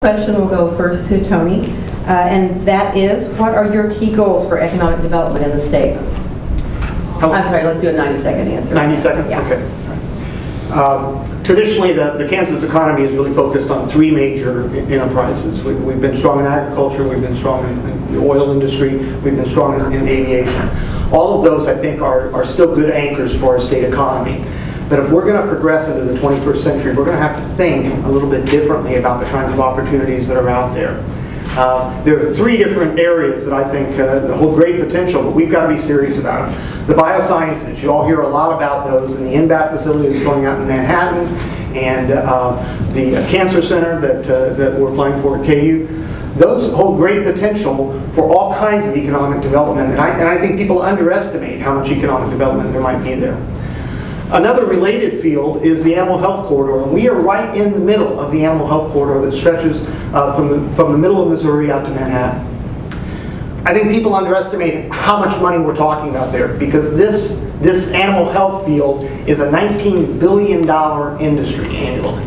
Question will go first to Tony, and that is, what are your key goals for economic development in the state? I'm sorry, let's do a 90-second answer. 90 seconds? Yeah. Okay. Traditionally, the Kansas economy is really focused on three major enterprises. We've been strong in agriculture, we've been strong in the oil industry, we've been strong in aviation. All of those, I think, are still good anchors for our state economy. But if we're going to progress into the 21st century, we're going to have to think a little bit differently about the kinds of opportunities that are out there. There are three different areas that I think hold great potential, but we've got to be serious about them. The biosciences, you all hear a lot about those, and the NBAT facility that's going out in Manhattan, and the cancer center that we're applying for at KU. Those hold great potential for all kinds of economic development, and I think people underestimate how much economic development there might be there. Another related field is the animal health corridor, and we are right in the middle of the animal health corridor that stretches from the middle of Missouri out to Manhattan. I think people underestimate how much money we're talking about there, because this animal health field is a $19 billion industry annually.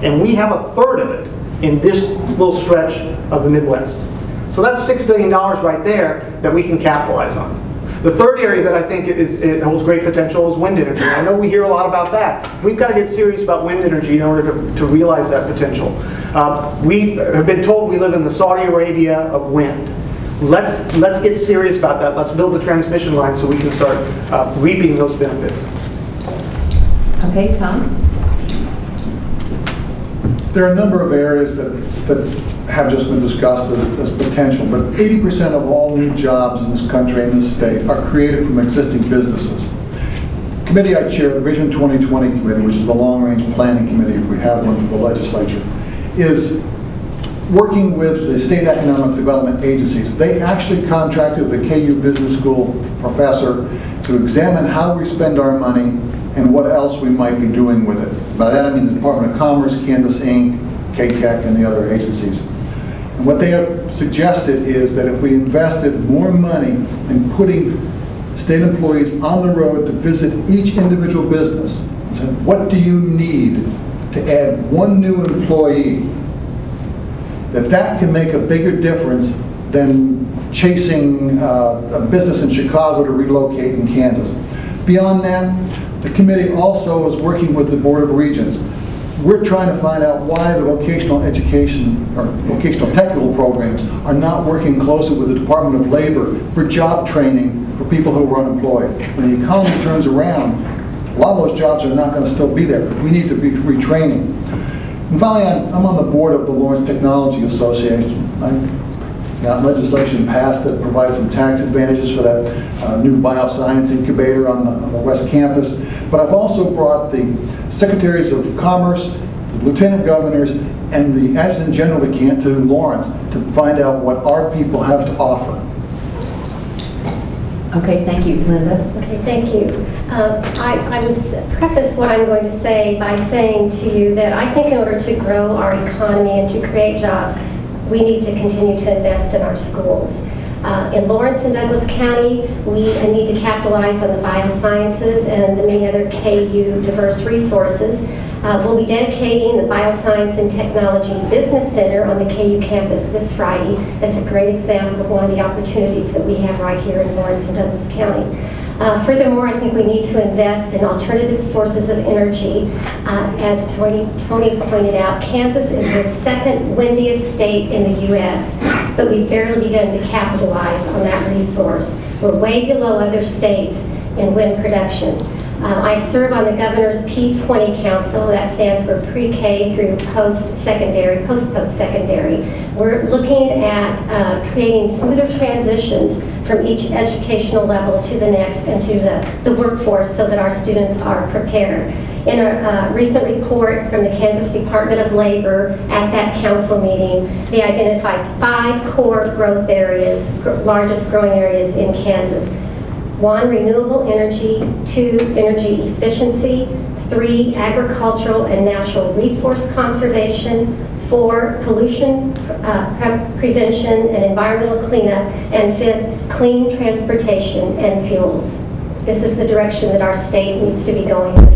And we have a third of it in this little stretch of the Midwest. So that's $6 billion right there that we can capitalize on. The third area that I think it holds great potential is wind energy. I know we hear a lot about that. We've got to get serious about wind energy in order to realize that potential. We have been told we live in the Saudi Arabia of wind. Let's get serious about that. Let's build the transmission line so we can start reaping those benefits. Okay, Tom? There are a number of areas that have just been discussed as potential, but 80% of all new jobs in this country and this state are created from existing businesses. The committee I chair, the Vision 2020 Committee, which is the long-range planning committee if we have one for the legislature, is working with the state economic development agencies. They actually contracted the KU Business School professor to examine how we spend our money and what else we might be doing with it. By that I mean the Department of Commerce, Kansas Inc., K-Tech, and the other agencies. And what they have suggested is that if we invested more money in putting state employees on the road to visit each individual business and say, what do you need to add one new employee, that can make a bigger difference than chasing a business in Chicago to relocate in Kansas. Beyond that, the committee also is working with the Board of Regents. We're trying to find out why the vocational education or vocational technical programs are not working closely with the Department of Labor for job training for people who are unemployed. When the economy turns around, a lot of those jobs are not going to still be there. We need to be retraining. And finally, I'm on the board of the Lawrence Technology Association. I've got legislation passed that provides some tax advantages for that new bioscience incubator on the West Campus. But I've also brought the secretaries of Commerce, the lieutenant governors, and the adjutant general to Lawrence to find out what our people have to offer. Okay, thank you. Linda? Okay, thank you. I would preface what I'm going to say by saying to you that I think in order to grow our economy and to create jobs, we need to continue to invest in our schools. In Lawrence and Douglas County, we need to capitalize on the biosciences and the many other KU diverse resources. We'll be dedicating the Bioscience and Technology Business Center on the KU campus this Friday. That's a great example of one of the opportunities that we have right here in Lawrence and Douglas County. Furthermore, I think we need to invest in alternative sources of energy. As Tony pointed out, Kansas is the second windiest state in the U.S., but we've barely begun to capitalize on that resource. We're way below other states in wind production. I serve on the Governor's P20 Council. That stands for pre-K through post-secondary, post-secondary. We're looking at creating smoother transitions from each educational level to the next and to the workforce so that our students are prepared. In a recent report from the Kansas Department of Labor at that council meeting, they identified 5 core growth areas, largest growing areas in Kansas. 1, renewable energy. 2, energy efficiency. 3, agricultural and natural resource conservation. 4, pollution prevention and environmental cleanup. And 5th, clean transportation and fuels. This is the direction that our state needs to be going in.